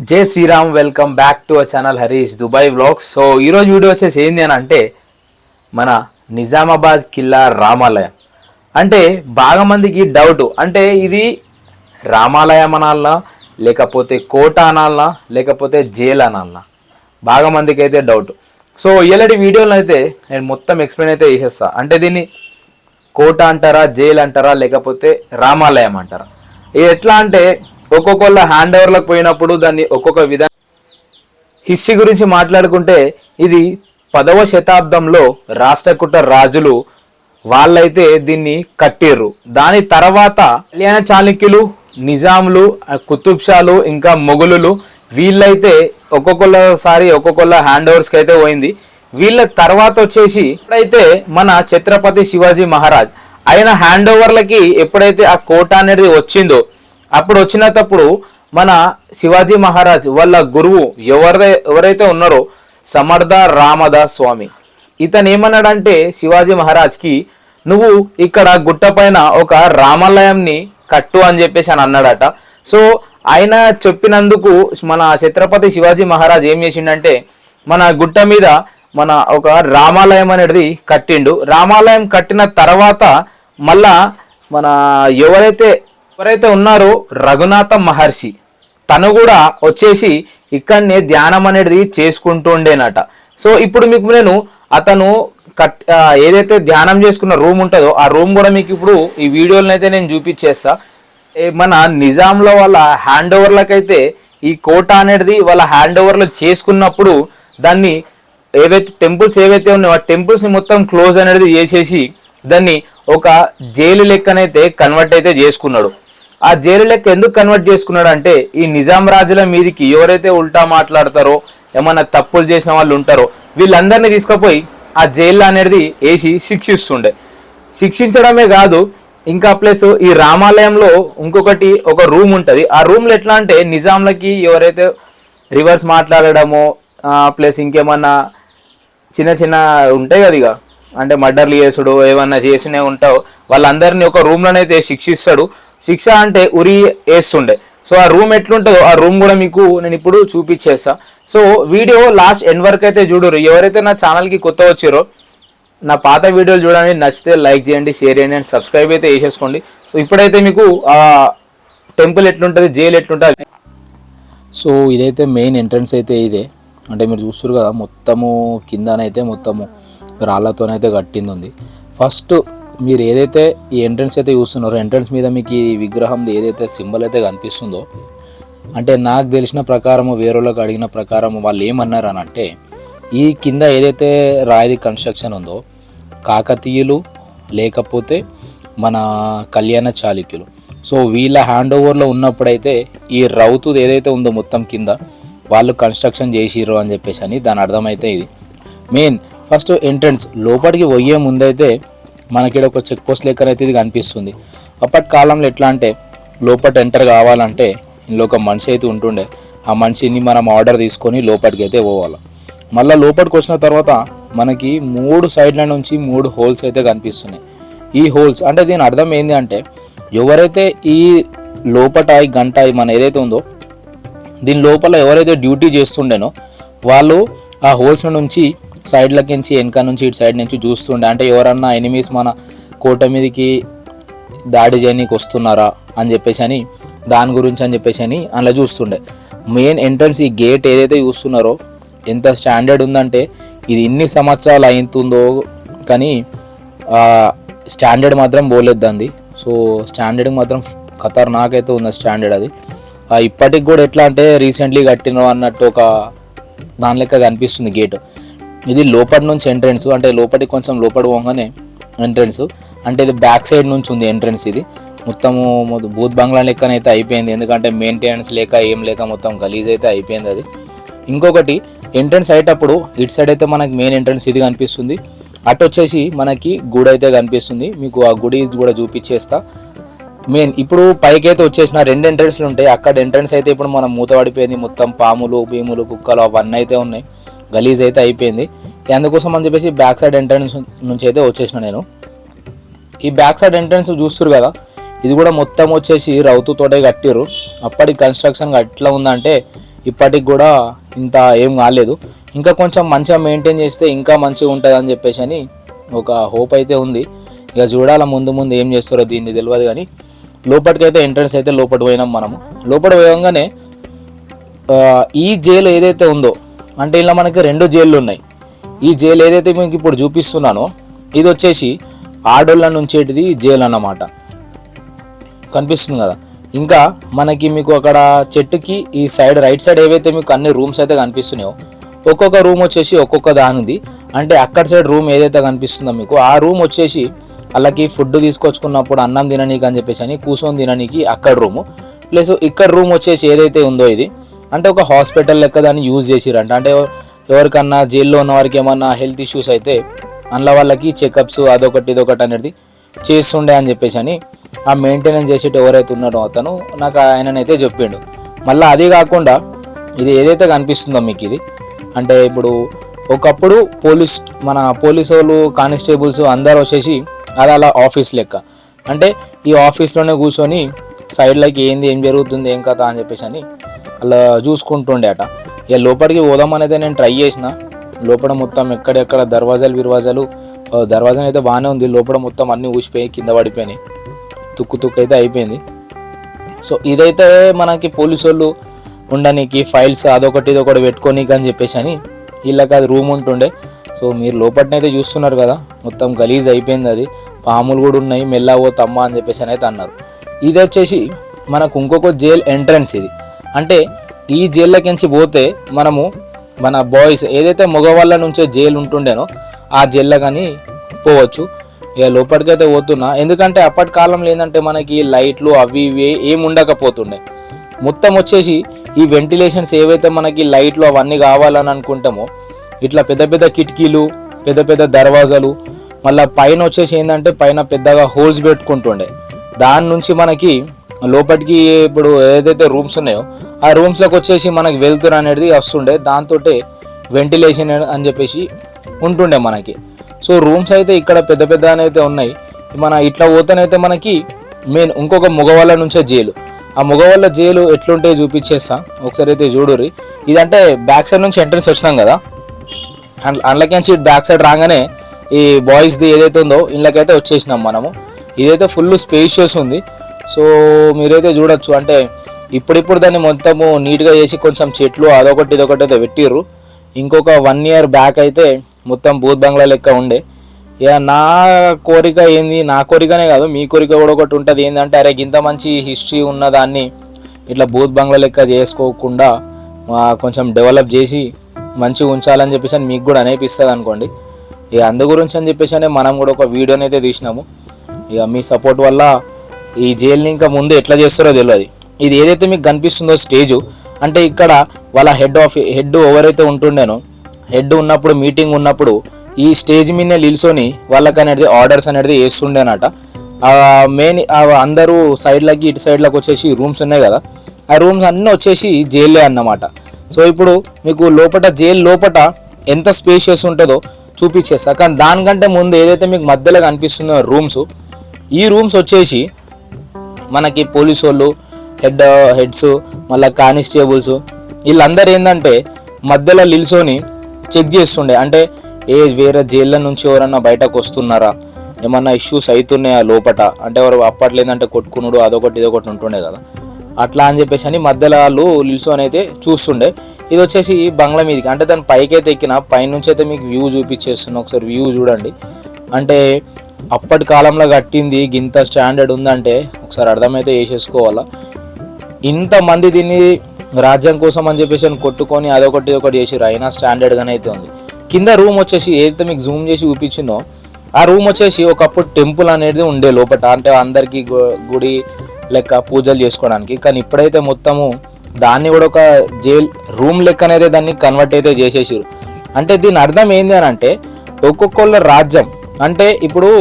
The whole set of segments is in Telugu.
జై Shriram. Welcome back to our channel Harish Dubai vlogs. So ఈరోజు వీడియో వచ్చేసి ఏంది అని అంటే మన నిజామాబాద్ కిల్లా రామాలయం. అంటే బాగా మందికి డౌట్, అంటే ఇది రామాలయం అనాలనా లేకపోతే కోట అనాలనా లేకపోతే జైల్ అనాలనా, బాగా మందికి అయితే డౌట్. సో ఇలాంటి వీడియోలో అయితే నేను మొత్తం ఎక్స్ప్లెయిన్ అయితే చేసేస్తా. అంటే దీన్ని కోట అంటారా, జైల్ అంటారా, లేకపోతే రామాలయం అంటారా. ఇది ఎట్లా అంటే ఒక్కొక్కళ్ళ హ్యాండ్ ఓవర్లకు పోయినప్పుడు దాన్ని ఒక్కొక్క విధంగా హిస్టరీ గురించి మాట్లాడుకుంటే ఇది 10వ శతాబ్దంలో రాష్ట్రకూట రాజులు వాళ్ళైతే దీన్ని కట్టిర్రు. దాని తర్వాత కళ్యాణ చాళుక్యులు, నిజాంలు, కుతుబ్షాలు ఇంకా మొఘలులు వీళ్ళైతే ఒక్కొక్కసారి ఒక్కొక్కళ్ళ హ్యాండ్ ఓవర్స్కి అయితే పోయింది. వీళ్ళ తర్వాత వచ్చేసి ఎప్పుడైతే మన ఛత్రపతి శివాజీ మహారాజ్ ఆయన హ్యాండ్ ఓవర్లకి ఎప్పుడైతే ఆ కోట అనేది వచ్చిందో అప్పుడు వచ్చినప్పుడు మన శివాజీ మహారాజ్ వాళ్ళ గురువు ఎవరైతే ఉన్నారో సమర్థ రామదాస్ స్వామి, ఇతను ఏమన్నాడంటే శివాజీ మహారాజ్కి నువ్వు ఇక్కడ గుట్ట పైన ఒక రామాలయంని కట్టు అని చెప్పేసి అని అన్నాడట. సో ఆయన చెప్పినందుకు మన ఛత్రపతి శివాజీ మహారాజ్ ఏం చేసిండంటే మన గుట్ట మీద మన ఒక రామాలయం అనేది కట్టిండు. రామాలయం కట్టిన తర్వాత మళ్ళా మన ఎవరైతే ఉన్నారో రఘునాథ మహర్షి తను కూడా వచ్చేసి ఇక్కడనే ధ్యానం అనేది చేసుకుంటూ ఉండేనట. సో ఇప్పుడు మీకు నేను అతను ఏదైతే ధ్యానం చేసుకున్న రూమ్ ఉంటుందో ఆ రూమ్ కూడా మీకు ఇప్పుడు ఈ వీడియోలను అయితే నేను చూపించేస్తా. మన నిజాంలో వాళ్ళ హ్యాండ్ ఓవర్లకైతే ఈ కోట అనేది వాళ్ళ హ్యాండ్ ఓవర్లు చేసుకున్నప్పుడు దాన్ని ఏవైతే టెంపుల్స్ ఏవైతే ఉన్నాయో ఆ టెంపుల్స్ని మొత్తం క్లోజ్ అనేది చేసేసి దాన్ని ఒక జైలు లెక్కనైతే కన్వర్ట్ అయితే చేసుకున్నాడు. ఆ జైలు లెక్క ఎందుకు కన్వర్ట్ చేసుకున్నాడు అంటే ఈ నిజాం రాజుల మీదికి ఎవరైతే ఉల్టా మాట్లాడతారో ఏమన్నా తప్పులు చేసిన వాళ్ళు ఉంటారో వీళ్ళందరినీ తీసుకుపోయి ఆ జైల్లో అనేది వేసి శిక్షిస్తుండే. శిక్షించడమే కాదు, ఇంకా ప్లస్ ఈ రామాలయంలో ఇంకొకటి ఒక రూమ్ ఉంటుంది. ఆ రూమ్లో ఎట్లా అంటే నిజాంలకి ఎవరైతే రివర్స్ మాట్లాడడమో ప్లస్ ఇంకేమన్నా చిన్న చిన్న ఉంటాయి కదా, ఇక అంటే మర్డర్లు చేసుడు ఏమన్నా చేసినవి ఉంటావు వాళ్ళందరినీ ఒక రూమ్లోనైతే శిక్షిస్తాడు. శిక్ష అంటే ఉరి వేస్తుండే. సో ఆ రూమ్ ఎట్లుంటుందో ఆ రూమ్ కూడా మీకు నేను ఇప్పుడు చూపించేస్తా. సో వీడియో లాస్ట్ ఎండ్ వరకు అయితే చూడరు. ఎవరైతే నా ఛానల్కి కొత్త వచ్చారో నా పాత వీడియోలు చూడండి, నచ్చితే లైక్ చేయండి, షేర్ చేయండి అండ్ సబ్స్క్రైబ్ అయితే చేసేసుకోండి. సో ఇప్పుడైతే మీకు ఆ టెంపుల్ ఎట్లుంటుంది, జైలు ఎట్లుంటుంది. సో ఇదైతే మెయిన్ ఎంట్రన్స్ అయితే ఇదే. అంటే మీరు చూస్తారు కదా మొత్తము కిందనైతే మొత్తము రాళ్ళతోనైతే కట్టింది ఉంది. ఫస్ట్ మీరు ఏదైతే ఈ ఎంట్రన్స్ అయితే చూస్తున్నారో ఎంట్రన్స్ మీద మీకు ఈ విగ్రహం ఏదైతే సింబల్ అయితే కనిపిస్తుందో, అంటే నాకు తెలిసిన ప్రకారము వేరేళ్ళకి అడిగిన ప్రకారం వాళ్ళు ఏమన్నారు అని అంటే ఈ కింద ఏదైతే రాయిది కన్స్ట్రక్షన్ ఉందో కాకతీయులు లేకపోతే మన కళ్యాణ చాళుక్యులు, సో వీళ్ళ హ్యాండ్ ఓవర్లో ఉన్నప్పుడైతే ఈ రౌతుది ఏదైతే ఉందో మొత్తం కింద వాళ్ళు కన్స్ట్రక్షన్ చేసిర్రు అని చెప్పేసి అని దాని అర్థమైతే ఇది మెయిన్. ఫస్ట్ ఎంట్రన్స్ లోపలికి పోయే ముందైతే మనకి ఒక చెక్ పోస్ట్ లెక్కనైతే ఇది కనిపిస్తుంది. అప్పటి కాలంలో ఎట్లా అంటే లోపల ఎంటర్ కావాలంటే ఇందులో ఒక మనిషి అయితే ఉంటుండే. ఆ మనిషిని మనం ఆర్డర్ తీసుకొని లోపలికి అయితే పోవాలి. మళ్ళీ లోపలికి వచ్చిన తర్వాత మనకి 3 సైడ్ల నుంచి 3 హోల్స్ అయితే కనిపిస్తున్నాయి. ఈ హోల్స్ అంటే దీని అర్థం ఏంటి అంటే ఎవరైతే ఈ లోపట ఈ గంట మన ఏదైతే ఉందో దీని లోపల ఎవరైతే డ్యూటీ చేస్తుండేనో వాళ్ళు ఆ హోల్స్ నుంచి సైడ్లకి నుంచి వెనక నుంచి ఇటు సైడ్ నుంచి చూస్తుండే. అంటే ఎవరన్నా ఎనిమీస్ మన కోట మీదకి దాడి చేయడానికి వస్తున్నారా అని చెప్పేసి అని దాని గురించి అని చెప్పేసి అని అలా చూస్తుండే. మెయిన్ ఎంట్రన్స్ ఈ గేట్ ఏదైతే చూస్తున్నారో ఎంత స్టాండర్డ్ ఉందంటే ఇది ఇన్ని సంవత్సరాలు అవుతుందో కానీ స్టాండర్డ్ మాత్రం పోలేదు దాన్ని. సో స్టాండర్డ్ మాత్రం ఖతర్నాక్ అయితే ఉంది స్టాండర్డ్ అది. ఇప్పటికి కూడా ఎట్లా అంటే రీసెంట్లీ కట్టిన అన్నట్టు ఒక దాని లెక్క కనిపిస్తుంది గేట్. ఇది లోపటి నుంచి ఎంట్రన్స్, అంటే లోపలికి కొంచెం లోపలి పోగానే ఎంట్రన్స్. అంటే ఇది బ్యాక్ సైడ్ నుంచి ఉంది ఎంట్రన్స్. ఇది మొత్తము భూత్ బంగ్లా లెక్కనైతే అయిపోయింది, ఎందుకంటే మెయింటెనెన్స్ లేక ఏం లేక మొత్తం గలీజ్ అయితే అయిపోయింది అది. ఇంకొకటి ఎంట్రన్స్ అయ్యేటప్పుడు ఇటు సైడ్ అయితే మనకి మెయిన్ ఎంట్రన్స్ ఇది కనిపిస్తుంది, అటు వచ్చేసి మనకి గుడి అయితే కనిపిస్తుంది. మీకు ఆ గుడి కూడా చూపించేస్తా. మెయిన్ ఇప్పుడు పైకి అయితే వచ్చేసిన 2 ఎంట్రన్స్లు ఉంటాయి. అక్కడ ఎంట్రన్స్ అయితే ఇప్పుడు మనం మూత పడిపోయింది, మొత్తం పాములు భీములు కుక్కలు అవన్నీ అయితే ఉన్నాయి, గలీజ్ అయితే అయిపోయింది. అందుకోసం అని చెప్పేసి బ్యాక్ సైడ్ ఎంట్రన్స్ నుంచి అయితే వచ్చేసిన నేను. ఈ బ్యాక్ సైడ్ ఎంట్రన్స్ చూస్తారు కదా, ఇది కూడా మొత్తం వచ్చేసి రౌతుతోటే కట్టిర్రు. అప్పటి కన్స్ట్రక్షన్ ఎట్లా ఉందంటే ఇప్పటికి కూడా ఇంత ఏం కాలేదు. ఇంకా కొంచెం మంచిగా మెయింటైన్ చేస్తే ఇంకా మంచిగా ఉంటుంది అని చెప్పేసి అని ఒక హోప్ అయితే ఉంది. ఇక చూడాల ముందు ముందు ఏం చేస్తారో దీన్ని తెలియదు. కానీ లోపలికైతే ఎంట్రన్స్ అయితే లోపలికి పోయినాం. మనము లోపల పోయంగానే ఈ జైలు ఏదైతే ఉందో అంటే ఇలా మనకి 2 జైళ్ళు ఉన్నాయి. ఈ జైలు ఏదైతే మీకు ఇప్పుడు చూపిస్తున్నానో ఇది వచ్చేసి ఆడోళ్ళ నుంచేటిది జైలు అన్నమాట. కనిపిస్తుంది కదా. ఇంకా మనకి మీకు అక్కడ చెట్టుకి ఈ సైడ్ రైట్ సైడ్ ఏవైతే మీకు అన్ని రూమ్స్ అయితే కనిపిస్తున్నాయో ఒక్కొక్క రూమ్ వచ్చేసి ఒక్కొక్క దానిది. అంటే అక్కడ సైడ్ రూమ్ ఏదైతే కనిపిస్తుందో మీకు ఆ రూమ్ వచ్చేసి వాళ్ళకి ఫుడ్ తీసుకొచ్చుకున్నప్పుడు అన్నం తిననీకి అని చెప్పేసి అని కూర్చొని తిననీకి అక్కడ రూము. ప్లస్ ఇక్కడ రూమ్ వచ్చేసి ఏదైతే ఉందో ఇది అంటే ఒక హాస్పిటల్ లెక్క దాన్ని యూజ్ చేసిరంట. అంటే ఎవరికన్నా జైల్లో ఉన్న వారికి ఏమన్నా హెల్త్ ఇష్యూస్ అయితే అందులో వాళ్ళకి చెకప్స్ అదొకటి ఇదొకటి అనేది చేస్తుండే అని చెప్పేసి అని ఆ మెయింటెనెన్స్ చేసేటి ఎవరైతే ఉన్నాడో అతను నాకు ఆయననైతే చెప్పిండు. మళ్ళీ అది కాకుండా ఇది ఏదైతే కనిపిస్తుందో మీకు ఇది అంటే ఇప్పుడు ఒకప్పుడు మన పోలీసు వాళ్ళు కానిస్టేబుల్స్ అందరూ వచ్చేసి అది అలా ఆఫీస్ లెక్క. అంటే ఈ ఆఫీస్లోనే కూర్చొని సైడ్లోకి ఏం జరుగుతుంది ఏం కథ అని చెప్పేసి అని అలా చూసుకుంటుండే అట. ఇక లోపలికి పోదామని అయితే నేను ట్రై చేసిన. లోపల మొత్తం ఎక్కడెక్కడ దర్వాజాలు దర్వాజా అయితే బాగానే ఉంది. లోపల మొత్తం అన్నీ ఊసిపోయి కింద పడిపోయినాయి. తుక్కు అయితే అయిపోయింది. సో ఇదైతే మనకి పోలీసు వాళ్ళు ఉండడానికి ఫైల్స్ అదొకటి ఇదొకటి పెట్టుకోనీకి అని చెప్పేసి అని వీళ్ళకి అది రూమ్ ఉంటుండే. సో మీరు లోపలనైతే చూస్తున్నారు కదా మొత్తం గలీజ్ అయిపోయింది. అది పాములు కూడా ఉన్నాయి మెల్ల పోతమ్మా అని చెప్పేసి అని అయితే అన్నారు. ఇది వచ్చేసి మనకు ఇంకొక జైల్ ఎంట్రన్స్ ఇది. అంటే ఈ జైల్లోకించి పోతే మనము మన బాయ్స్ ఏదైతే మగవాళ్ళ నుంచే జైలు ఉంటుండేనో ఆ జైల్లో కానీ పోవచ్చు. ఇక లోపలికైతే పోతున్నా. ఎందుకంటే అప్పటి కాలంలో ఏంటంటే మనకి లైట్లు అవి ఇవి ఏమి ఉండకపోతుండే. మొత్తం వచ్చేసి ఈ వెంటిలేషన్స్ ఏవైతే మనకి లైట్లు అవన్నీ కావాలని అనుకుంటామో ఇట్లా పెద్ద పెద్ద కిటికీలు పెద్ద పెద్ద దర్వాజాలు మళ్ళీ పైన వచ్చేసి ఏంటంటే పైన పెద్దగా హోల్స్ పెట్టుకుంటుండే. దాని నుంచి మనకి లోపలికి ఇప్పుడు ఏదైతే రూమ్స్ ఉన్నాయో ఆ రూమ్స్లోకి వచ్చేసి మనకి వెళ్తురు అనేది వస్తుండే. దాంతో వెంటిలేషన్ అని చెప్పేసి ఉంటుండే మనకి. సో రూమ్స్ అయితే ఇక్కడ పెద్ద పెద్ద అయితే ఉన్నాయి. మన ఇట్లా పోతేనైతే మనకి మెయిన్ ఇంకొక మగవాళ్ళ నుంచే జైలు. ఆ మగవాళ్ళ జైలు ఎట్లుంటే చూపించేస్తా ఒకసారి అయితే చూడుర్రి. ఇదంటే బ్యాక్ సైడ్ నుంచి ఎంట్రన్స్ వచ్చినాం కదా. అందులోకి బ్యాక్ సైడ్ రాగానే ఈ బాయ్స్ది ఏదైతే ఉందో ఇళ్ళకైతే వచ్చేసినాం మనము. ఇదైతే ఫుల్ స్పేషియస్ ఉంది. సో మీరైతే చూడొచ్చు. అంటే ఇప్పుడిప్పుడు దాన్ని మొత్తము నీట్గా చేసి కొంచెం చెట్లు అదొకటి ఇదొకటి అయితే పెట్టిర్రు. ఇంకొక 1 year బ్యాక్ అయితే మొత్తం బూత్ బంగ్లా లెక్క ఉండే. ఇక నా కోరిక ఏంది, నా కోరికనే కాదు మీ కోరిక కూడా ఒకటి ఉంటుంది. ఏంటంటే అరే ఇంత మంచి హిస్టరీ ఉన్నదాన్ని ఇట్లా బూత్ బంగ్లా లెక్క చేసుకోకుండా కొంచెం డెవలప్ చేసి మంచిగా ఉంచాలని చెప్పేసి అని మీకు కూడా అనిపిస్తుంది అనుకోండి. ఇక అందు గురించి అని చెప్పేసి మనం కూడా ఒక వీడియోని అయితే తీసినాము. ఇక మీ సపోర్ట్ వల్ల ఈ జైల్ని ఇంకా ముందు ఎట్లా చేస్తారో తెలియదు. ఇది ఏదైతే మీకు కనిపిస్తుందో స్టేజు అంటే ఇక్కడ వాళ్ళ హెడ్ ఎవరైతే ఉంటుండేనో హెడ్ ఉన్నప్పుడు మీటింగ్ ఉన్నప్పుడు ఈ స్టేజ్ మీదనే నిల్చొని వాళ్ళకి అనేది ఆర్డర్స్ అనేది వేస్తుండేనట. మెయిన్ అందరూ సైడ్లకి ఇటు సైడ్లకు వచ్చేసి రూమ్స్ ఉన్నాయి కదా. ఆ రూమ్స్ అన్నీ వచ్చేసి జైలే అన్నమాట. సో ఇప్పుడు మీకు జైలు లోపట ఎంత స్పేషియస్ ఉంటుందో చూపించేస్తా. కానీ దానికంటే ముందు ఏదైతే మీకు మధ్యలో కనిపిస్తుందో ఈ రూమ్స్ వచ్చేసి మనకి పోలీసు వాళ్ళు హెడ్స్ మళ్ళీ కానిస్టేబుల్స్ వీళ్ళందరూ ఏంటంటే మధ్యలో నిల్చొని చెక్ చేస్తుండే. అంటే వేరే జైళ్ళ నుంచి ఎవరన్నా బయటకు వస్తున్నారా, ఏమన్నా ఇష్యూస్ అవుతున్నాయా లోపట. అంటే ఎవరు అప్పట్లో ఏంటంటే కొట్టుకున్నాడు అదొకటి ఇదొకటి ఉంటుండే కదా. అట్లా అని చెప్పేసి అని మధ్యలో వాళ్ళు నిల్చొని అయితే చూస్తుండే. ఇది వచ్చేసి బంగ్లా మీదకి అంటే దాని పైకి అయితే ఎక్కిన పైనుంచి అయితే మీకు వ్యూ చూపించేస్తున్నా. ఒకసారి వ్యూ చూడండి. అంటే అప్పటి కాలంలో కట్టింది ఇంత స్టాండర్డ్ ఉందంటే ఒకసారి అర్థమైతే చేసేసుకోవాలా. ఇంతమంది దీన్ని రాజ్యం కోసం అని చెప్పేసి కొట్టుకొని అదొకటి ఒకటి చేసిరు. అయినా స్టాండర్డ్గానే అయితే ఉంది. కింద రూమ్ వచ్చేసి ఏదైతే మీకు జూమ్ చేసి చూపించిందో ఆ రూమ్ వచ్చేసి ఒకప్పుడు టెంపుల్ అనేది ఉండే లోపల. అంటే అందరికీ గుడి లెక్క పూజలు చేసుకోవడానికి. కానీ ఇప్పుడైతే మొత్తము దాన్ని కూడా ఒక జైల్ రూమ్ లెక్క అనేది దాన్ని కన్వర్ట్ అయితే చేసేసారు. అంటే దీని అర్థం ఏంది అని అంటే ఒక్కొక్కళ్ళ రాజ్యం అంటే ఇప్పుడు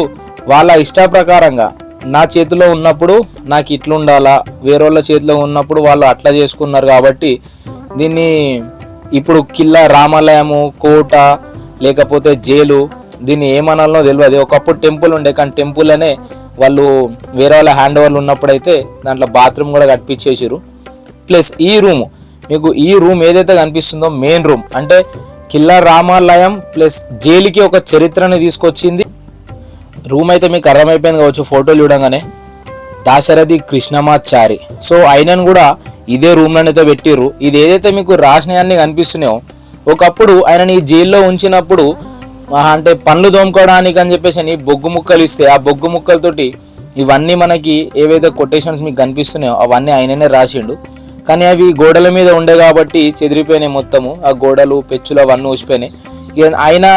వాళ్ళ ఇష్ట ప్రకారంగా నా చేతిలో ఉన్నప్పుడు నాకు ఇట్లా ఉండాలా, వేరే వాళ్ళ చేతిలో ఉన్నప్పుడు వాళ్ళు అట్లా చేసుకున్నారు. కాబట్టి దీన్ని ఇప్పుడు కిల్లా రామాలయము కోట లేకపోతే జైలు దీన్ని ఏమనాలనో తెలియదు. ఒకప్పుడు టెంపుల్ ఉండే కానీ టెంపుల్ అనే వాళ్ళు వేరే వాళ్ళ హ్యాండ్ ఓవర్లు ఉన్నప్పుడైతే దాంట్లో బాత్రూమ్ కూడా కట్టించేసారు. ప్లస్ ఈ మీకు ఈ రూమ్ ఏదైతే కనిపిస్తుందో మెయిన్ రూమ్, అంటే కిల్లార్ రామాలయం ప్లస్ జైలుకి ఒక చరిత్రని తీసుకొచ్చింది. రూమ్ అయితే మీకు అర్థమైపోయింది కావచ్చు ఫోటోలు చూడంగానే, దాశరథి కృష్ణమాచారి. సో ఆయనను కూడా ఇదే రూమ్లోనే అయితే పెట్టిర్రు. ఇది ఏదైతే మీకు రాసినవన్నీ కనిపిస్తున్నాయో, ఒకప్పుడు ఆయనని ఈ జైల్లో ఉంచినప్పుడు అంటే పండ్లు తోముకోవడానికి అని చెప్పేసి బొగ్గు ముక్కలు ఇస్తే ఆ బొగ్గు ముక్కలతోటి ఇవన్నీ మనకి ఏవైతే కొటేషన్స్ మీకు కనిపిస్తున్నాయో అవన్నీ ఆయననే రాసిండు. కానీ అవి గోడల మీద ఉండే కాబట్టి చెదిరిపోయినాయి మొత్తము, ఆ గోడలు పెచ్చులు అవన్నీ ఊసిపోయినాయి. ఆయన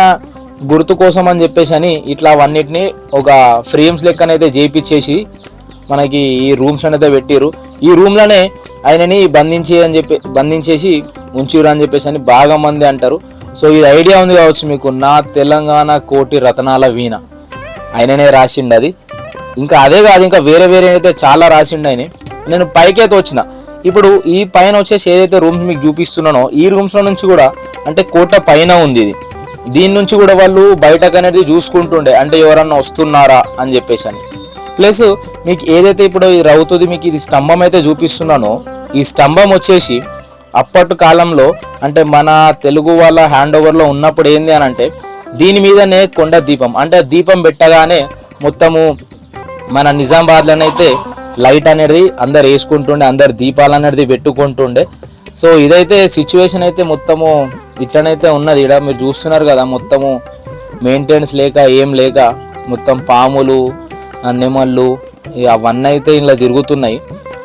గుర్తు కోసం అని చెప్పేసి ఇట్లా అవన్నిటిని ఒక ఫ్రేమ్స్ లెక్కనైతే చేయించేసి మనకి ఈ రూమ్స్ అనేది పెట్టిరు. ఈ రూమ్లోనే ఆయనని బంధించేసి ఉంచిరు అని చెప్పేసి బాగా మంది అంటారు. సో ఇది ఐడియా ఉంది కావచ్చు మీకు, నా తెలంగాణ కోటి రతనాల వీణ ఆయననే రాసిండు అది. ఇంకా అదే కాదు, ఇంకా వేరే అయితే చాలా రాసిండు ఆయన. నేను పైకైతే వచ్చిన, ఇప్పుడు ఈ పైన వచ్చేసి ఏదైతే రూమ్స్ మీకు చూపిస్తున్నానో ఈ రూమ్స్లో నుంచి కూడా అంటే కోట పైన ఉంది ఇది. దీని నుంచి కూడా వాళ్ళు బయటకు అనేది చూసుకుంటుండే, అంటే ఎవరన్నా వస్తున్నారా అని చెప్పేసి. ప్లస్ మీకు ఏదైతే ఇప్పుడు ఈ రౌతుది మీకు ఇది స్తంభం అయితే చూపిస్తున్నానో, ఈ స్తంభం వచ్చేసి అప్పటి కాలంలో అంటే మన తెలుగు వాళ్ళ హ్యాండ్ ఓవర్లో ఉన్నప్పుడు ఏంది అని అంటే దీని మీదనే కొండ దీపం, అంటే దీపం పెట్టగానే మొత్తము మన నిజామాబాద్లోనైతే లైట్ అనేది అందరు వేసుకుంటుండే, అందరు దీపాలు అనేది పెట్టుకుంటుండే. సో ఇదైతే సిచ్యువేషన్ అయితే మొత్తము ఇట్లనైతే ఉన్నది. ఇక్కడ మీరు చూస్తున్నారు కదా, మొత్తము మెయింటెనెన్స్ లేక ఏం లేక మొత్తం పాములు నెమళ్ళు అవన్నీ అయితే ఇలా తిరుగుతున్నాయి.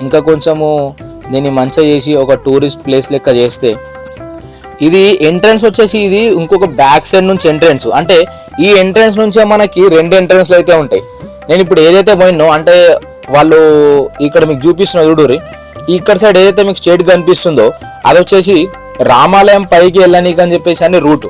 ఇంకా కొంచెము దీన్ని మంచిగా చేసి ఒక టూరిస్ట్ ప్లేస్ లెక్క చేస్తే, ఇది ఎంట్రన్స్ వచ్చేసి ఇది ఇంకొక బ్యాక్ సైడ్ నుంచి ఎంట్రన్స్, అంటే ఈ ఎంట్రన్స్ నుంచే మనకి 2 ఎంట్రన్స్లు అయితే ఉంటాయి. నేను ఇప్పుడు ఏదైతే పోయినో అంటే వాళ్ళు ఇక్కడ మీకు చూపిస్తున్న చూడురి, ఇక్కడ సైడ్ ఏదైతే మీకు స్టేట్ కనిపిస్తుందో అది వచ్చేసి రామాలయం పైకి వెళ్ళనీకి అని చెప్పేసి అని రూటు.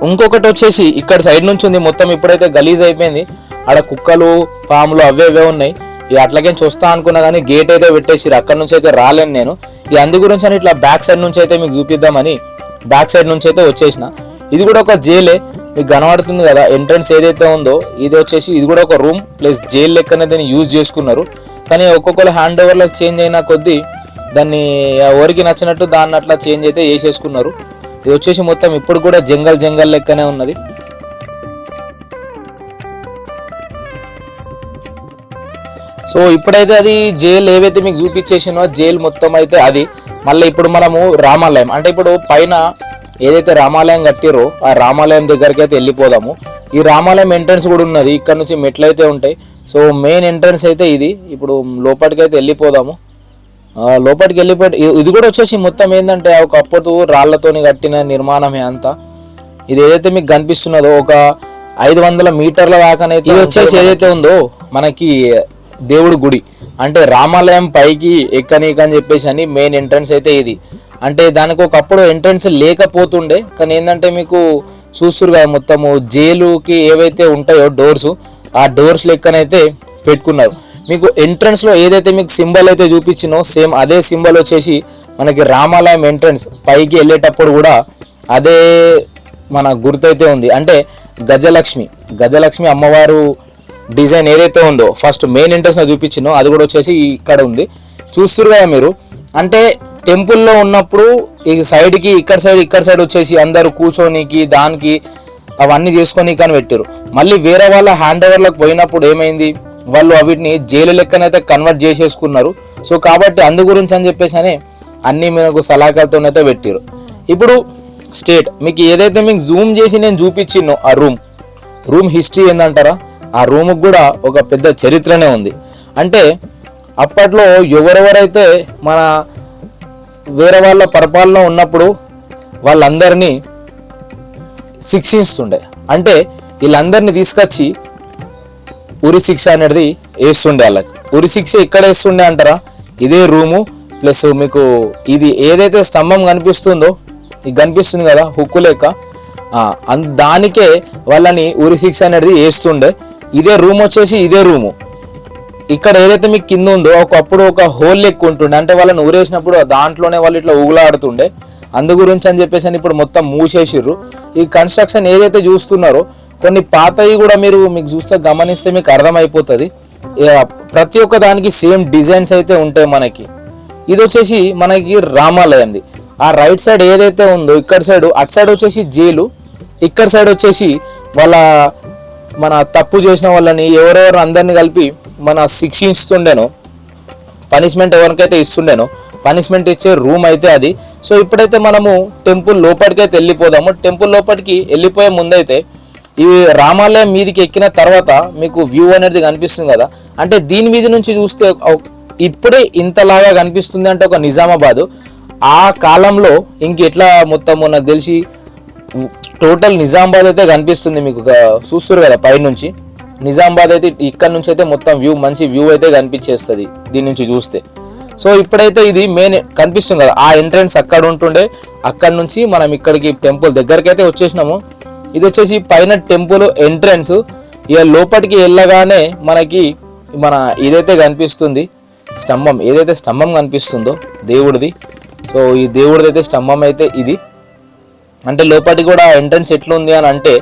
ఇంకొకటి వచ్చేసి ఇక్కడ సైడ్ నుంచి ఉంది, మొత్తం ఇప్పుడైతే గలీజ్ అయిపోయింది. ఆడ కుక్కలు పాములు అవే ఉన్నాయి. ఇక అట్లాగే చూస్తా అనుకున్నా కానీ గేట్ అయితే పెట్టేసిరు, అక్కడ నుంచి అయితే రాలేను నేను. ఇక అందు గురించి అని ఇట్లా బ్యాక్ సైడ్ నుంచి అయితే మీకు చూపిద్దామని బ్యాక్ సైడ్ నుంచి అయితే వచ్చేసిన. ఇది కూడా ఒక జైలే, మీకు కనబడుతుంది కదా ఎంట్రన్స్ ఏదైతే ఉందో ఇది వచ్చేసి ఇది కూడా ఒక రూమ్ ప్లస్ జైల్ లెక్కనే దాన్ని యూజ్ చేసుకున్నారు. కానీ ఒక్కొక్కరు హ్యాండ్ ఓవర్లకు చేంజ్ అయినా కొద్దీ దాన్ని ఎవరికి నచ్చినట్టు దాన్ని అట్లా చేంజ్ అయితే చేసేసుకున్నారు. ఇది వచ్చేసి మొత్తం ఇప్పుడు కూడా జంగల్ లెక్కనే ఉన్నది. సో ఇప్పుడైతే అది జైలు ఏవైతే మీకు చూపించేసినో జైలు మొత్తం అయితే అది. మళ్ళీ ఇప్పుడు మనము రామాలయం, అంటే ఇప్పుడు పైన ఏదైతే రామాలయం కట్టిరో ఆ రామాలయం దగ్గరికి అయితే వెళ్ళిపోదాము. ఈ రామాలయం ఎంట్రన్స్ కూడా ఉన్నది, ఇక్కడ నుంచి మెట్లు అయితే ఉంటాయి. సో మెయిన్ ఎంట్రన్స్ అయితే ఇది. ఇప్పుడు లోపలికి అయితే వెళ్ళిపోదాము. లోపలికి వెళ్ళిపోయి ఇది కూడా వచ్చేసి మొత్తం ఏంటంటే ఒకప్పుడు రాళ్లతోని కట్టిన నిర్మాణమే అంతా. ఇది ఏదైతే మీకు కనిపిస్తున్నదో ఒక 500 మీటర్ల దాకానైతే ఇది వచ్చేసి ఏదైతే ఉందో మనకి దేవుడి గుడి, అంటే రామాలయం పైకి ఎక్కనీకని చెప్పేసి అని మెయిన్ ఎంట్రన్స్ అయితే ఇది. అంటే దానికి ఒకప్పుడు ఎంట్రన్స్ లేకపోతుండే, కానీ ఏంటంటే మీకు చూస్తురు కదా మొత్తము జైలుకి ఏవైతే ఉంటాయో డోర్స్, ఆ డోర్స్ లెక్కనైతే పెట్టుకున్నారు. మీకు ఎంట్రన్స్లో ఏదైతే మీకు సింబల్ అయితే చూపించినో సేమ్ అదే సింబల్ వచ్చేసి మనకి రామాలయం ఎంట్రన్స్ పైకి వెళ్ళేటప్పుడు కూడా అదే మన గుర్తైతే ఉంది. అంటే గజలక్ష్మి అమ్మవారు డిజైన్ ఏదైతే ఉందో ఫస్ట్ మెయిన్ ఎంట్రన్స్లో చూపించినో అది కూడా వచ్చేసి ఇక్కడ ఉంది. చూస్తురు కదా మీరు, అంటే టెంపుల్లో ఉన్నప్పుడు ఈ సైడ్కి ఇక్కడ సైడ్ వచ్చేసి అందరూ కూర్చోనికి దానికి అవన్నీ చేసుకొని కానీ పెట్టారు. మళ్ళీ వేరే వాళ్ళ హ్యాండ్ ఓవర్లకు పోయినప్పుడు ఏమైంది, వాళ్ళు వీటిని జైలు లెక్కనైతే కన్వర్ట్ చేసేసుకున్నారు. సో కాబట్టి అందు గురించి అని చెప్పేసి అని అన్నీ మీకు సలహాలతోనైతే పెట్టారు. ఇప్పుడు స్టేట్ మీకు ఏదైతే మీకు జూమ్ చేసి నేను చూపించినో ఆ రూమ్ హిస్టరీ ఏందంటారా, ఆ రూమ్కి కూడా ఒక పెద్ద చరిత్రనే ఉంది. అంటే అప్పట్లో ఎవరెవరైతే మన వేరే వాళ్ళ పరిపాలన ఉన్నప్పుడు వాళ్ళందరినీ శిక్షిస్తుండే, అంటే వీళ్ళందరినీ తీసుకొచ్చి ఉరి శిక్ష అనేది వేస్తుండే. వాళ్ళకి ఉరి శిక్ష ఎక్కడ వేస్తుండే అంటారా, ఇదే రూము ప్లస్ మీకు ఇది ఏదైతే స్తంభం కనిపిస్తుందో ఇది కనిపిస్తుంది కదా హుక్కు లెక్క, దానికే వాళ్ళని ఉరి శిక్ష అనేది వేస్తుండే. ఇదే రూమ్ వచ్చేసి ఇదే రూము. ఇక్కడ ఏదైతే మీకు కింద ఉందో ఒకప్పుడు ఒక హోల్ లెక్క ఉంటుండే, అంటే వాళ్ళని ఊరేసినప్పుడు దాంట్లోనే వాళ్ళు ఇట్లా ఊగులాడుతుండే. అందు గురించి అని చెప్పేసి అని ఇప్పుడు మొత్తం మూసేసిర్రు. ఈ కన్స్ట్రక్షన్ ఏదైతే చూస్తున్నారో కొన్ని పాతవి కూడా మీకు చూస్తే గమనిస్తే మీకు అర్థమైపోతుంది. ప్రతి ఒక్క దానికి సేమ్ డిజైన్స్ అయితే ఉంటాయి మనకి. ఇది వచ్చేసి మనకి రామాలయంది. ఆ రైట్ సైడ్ ఏదైతే ఉందో ఇక్కడ సైడ్, అటు సైడ్ వచ్చేసి జైలు, ఇక్కడ సైడ్ వచ్చేసి వాళ్ళ మన తప్పు చేసిన వాళ్ళని ఎవరెవరు అందరినీ కలిపి మన శిక్షిస్తుండేనో, పనిష్మెంట్ ఎవరికైతే ఇస్తుండేనో పనిష్మెంట్ ఇచ్చే రూమ్ అయితే అది. సో ఇప్పుడైతే మనము టెంపుల్ లోపలికైతే వెళ్ళిపోదాము. టెంపుల్ లోపలికి వెళ్ళిపోయే ముందైతే ఈ రామాలయం మీదికి ఎక్కిన తర్వాత మీకు వ్యూ అనేది కనిపిస్తుంది కదా, అంటే దీని మీద నుంచి చూస్తే ఇప్పుడే ఇంతలాగా కనిపిస్తుంది అంటే ఒక నిజామాబాదు. ఆ కాలంలో ఇంకెట్లా మొత్తము నాకు తెలిసి టోటల్ నిజామాబాద్ అయితే కనిపిస్తుంది మీకు చూస్తారు కదా పైనుంచి. నిజామాబాద్ అయితే ఇక్కడ నుంచి అయితే మొత్తం వ్యూ, మంచి వ్యూ అయితే కనిపించేస్తుంది దీని నుంచి చూస్తే. సో ఇప్పుడైతే ఇది మెయిన్ కనిపిస్తుంది కదా, ఆ ఎంట్రన్స్ అక్కడ ఉంటుండే, అక్కడ నుంచి మనం ఇక్కడికి టెంపుల్ దగ్గరికి అయితే వచ్చేసినాము. ఇది వచ్చేసి పైన టెంపుల్ ఎంట్రన్స్. ఇక లోపలికి వెళ్ళగానే మనకి మన ఇదైతే కనిపిస్తుంది స్తంభం, ఏదైతే స్తంభం కనిపిస్తుందో దేవుడిది. సో ఈ దేవుడిది అయితే స్తంభం అయితే ఇది. అంటే లోపలికి కూడా ఎంట్రన్స్ ఎట్లుంది అని అంటే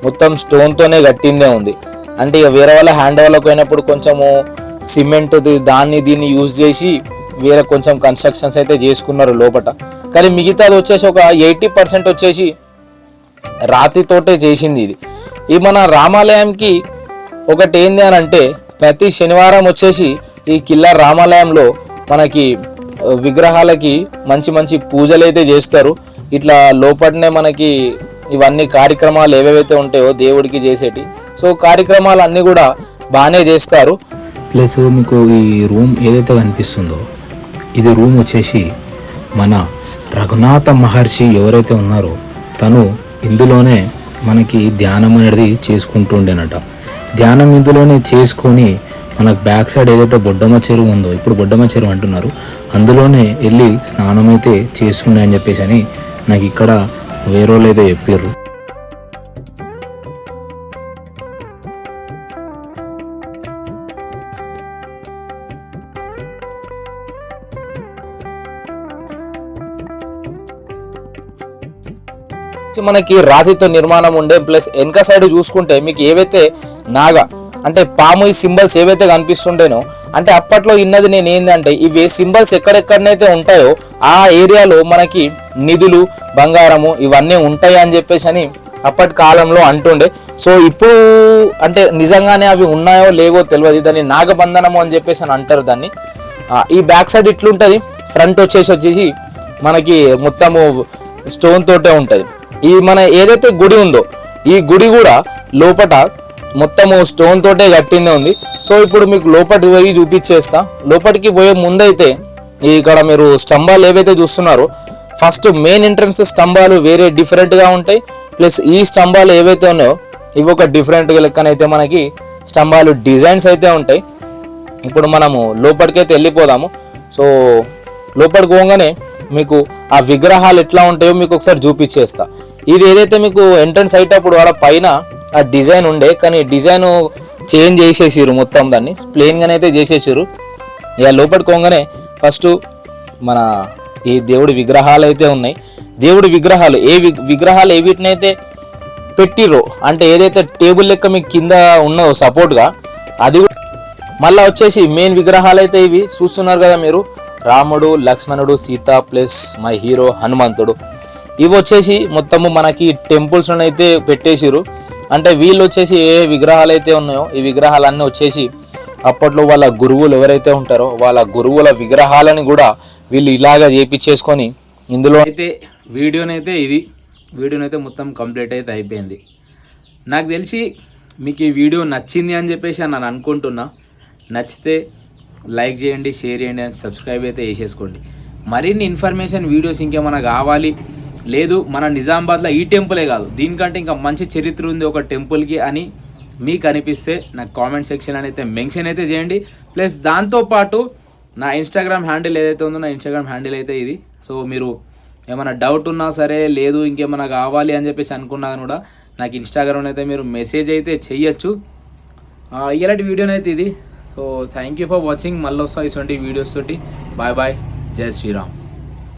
మొత్తం స్టోన్తోనే కట్టిందే ఉంది. అంటే ఇక వేరే వాళ్ళ హ్యాండ్ ఓవర్లోకి పోయినప్పుడు కొంచెము సిమెంట్ది దాన్ని దీన్ని యూజ్ చేసి వేరే కొంచెం కన్స్ట్రక్షన్స్ అయితే చేసుకున్నారు లోపల. కానీ మిగతాది వచ్చేసి ఒక 80% వచ్చేసి రాతితోటే చేసింది ఇది. ఈ మన రామాలయంకి ఒకటి ఏంది అని అంటే ప్రతి శనివారం వచ్చేసి ఈ కిల్లా రామాలయంలో మనకి విగ్రహాలకి మంచి మంచి పూజలు అయితే చేస్తారు. ఇట్లా లోపలనే మనకి ఇవన్నీ కార్యక్రమాలు ఏవేవైతే ఉంటాయో దేవుడికి చేసేటి, సో కార్యక్రమాలు అన్నీ కూడా బాగానే చేస్తారు. ప్లస్ మీకు ఈ రూమ్ ఏదైతే కనిపిస్తుందో ఇది రూమ్ వచ్చేసి మన రఘునాథ మహర్షి ఎవరైతే ఉన్నారో తను ఇందులోనే మనకి ధ్యానం అనేది చేసుకుంటుండేనట. ధ్యానం ఇందులోనే చేసుకొని మనకు బ్యాక్ సైడ్ ఏదైతే బొడ్డమ్మ చెరువు ఉందో, ఇప్పుడు బొడ్డమ్మ చెరువు అంటున్నారు, అందులోనే వెళ్ళి స్నానం అయితే చేస్తుండే అని చెప్పేసి అని నాకు ఇక్కడ వేరే వాళ్ళు అయితే చెప్పారు. మనకి రాతితో నిర్మాణం ఉండే, ప్లస్ వెనక సైడ్ చూసుకుంటే మీకు ఏవైతే నాగా అంటే పాము ఈ సింబల్స్ ఏవైతే కనిపిస్తుండేనో, అంటే అప్పట్లో ఇన్నది నేను ఏంటంటే ఇవి సింబల్స్ ఎక్కడెక్కడనైతే ఉంటాయో ఆ ఏరియాలో మనకి నిధులు, బంగారము ఇవన్నీ ఉంటాయి అని చెప్పేసి అని అప్పటి కాలంలో అంటుండే. సో ఇప్పుడు అంటే నిజంగానే అవి ఉన్నాయో లేవో తెలియదు, దాన్ని నాగబంధనము అని చెప్పేసి అని అంటారు దాన్ని. ఈ బ్యాక్ సైడ్ ఇట్లుంటుంది, ఫ్రంట్ వచ్చేసి మనకి మొత్తము స్టోన్ తోటే ఉంటుంది. ఈ మన ఏదైతే గుడి ఉందో ఈ గుడి కూడా లోపట మొత్తము స్టోన్ తోటే కట్టిందే ఉంది. సో ఇప్పుడు మీకు లోపలికి పోయి చూపించేస్తా. లోపలికి పోయే ముందైతే ఇక్కడ మీరు స్తంభాలు ఏవైతే చూస్తున్నారో ఫస్ట్ మెయిన్ ఎంట్రన్స్ స్తంభాలు వేరే డిఫరెంట్గా ఉంటాయి, ప్లస్ ఈ స్తంభాలు ఏవైతే ఉన్నాయో ఇవి ఒక డిఫరెంట్గా లెక్కనైతే మనకి స్తంభాలు డిజైన్స్ అయితే ఉంటాయి. ఇప్పుడు మనము లోపలికైతే వెళ్ళిపోదాము. సో లోపలికి పోగానే మీకు ఆ విగ్రహాలు ఎట్లా ఉంటాయో మీకు ఒకసారి చూపించేస్తా. ఇది ఏదైతే మీకు ఎంట్రన్స్ అయ్యేటప్పుడు వాళ్ళ పైన ఆ డిజైన్ ఉండే, కానీ డిజైన్ చేంజ్ చేసేసారు, మొత్తం దాన్ని ప్లెయిన్గానే అయితే చేసేసారు. ఇక లోపలికి పోగానే ఫస్ట్ మన ఈ దేవుడి విగ్రహాలు అయితే ఉన్నాయి. దేవుడి విగ్రహాలు విగ్రహాలు ఏ వీటినైతే పెట్టిర్రో అంటే ఏదైతే టేబుల్ లెక్క మీకు కింద ఉన్నదో సపోర్ట్గా అది. మళ్ళీ వచ్చేసి మెయిన్ విగ్రహాలు అయితే ఇవి చూస్తున్నారు కదా మీరు, రాముడు, లక్ష్మణుడు, సీత ప్లస్ మై హీరో హనుమంతుడు. ఇవి వచ్చేసి మొత్తము మనకి టెంపుల్స్లో అయితే పెట్టేసిరు. అంటే వీళ్ళు వచ్చేసి ఏ విగ్రహాలు అయితే ఉన్నాయో ఈ విగ్రహాలన్నీ వచ్చేసి అప్పట్లో వాళ్ళ గురువులు ఎవరైతే ఉంటారో వాళ్ళ గురువుల విగ్రహాలని కూడా వీళ్ళు ఇలాగా చేపించేసుకొని ఇందులో అయితే వీడియోనైతే మొత్తం కంప్లీట్ అయితే అయిపోయింది. నాకు తెలిసి మీకు ఈ వీడియో నచ్చింది అని చెప్పేసి నేను అనుకుంటున్నా. నచ్చితే లైక్ చేయండి, షేర్ చేయండి అండ్ సబ్స్క్రైబ్ అయితే చేసేసుకోండి. మరిన్ని ఇన్ఫర్మేషన్ వీడియోస్ ఇంకేమైనా కావాలి, లేదు మన నిజామాబాద్లో ఈ టెంపులే కాదు దీనికంటే ఇంకా మంచి చరిత్ర ఉంది ఒక టెంపుల్కి అని మీకు అనిపిస్తే నాకు కామెంట్ సెక్షన్ అయితే మెన్షన్ అయితే చేయండి. ప్లస్ దాంతోపాటు నా ఇన్స్టాగ్రామ్ హ్యాండిల్ ఏదైతే ఉందో నా ఇన్స్టాగ్రామ్ హ్యాండిల్ అయితే ఇది. సో మీరు ఏమైనా డౌట్ ఉన్నా సరే, లేదు ఇంకేమైనా కావాలి అని చెప్పేసి అనుకున్నా కూడా నాకు ఇన్స్టాగ్రామ్ అయితే మీరు మెసేజ్ అయితే చెయ్యొచ్చు. ఇలాంటి వీడియోనైతే ఇది. So thank you for watching. మళ్ళీ వస్తా ఇటువంటి వీడియోస్ తోటి. బాయ్ బాయ్, జై శ్రీరామ్.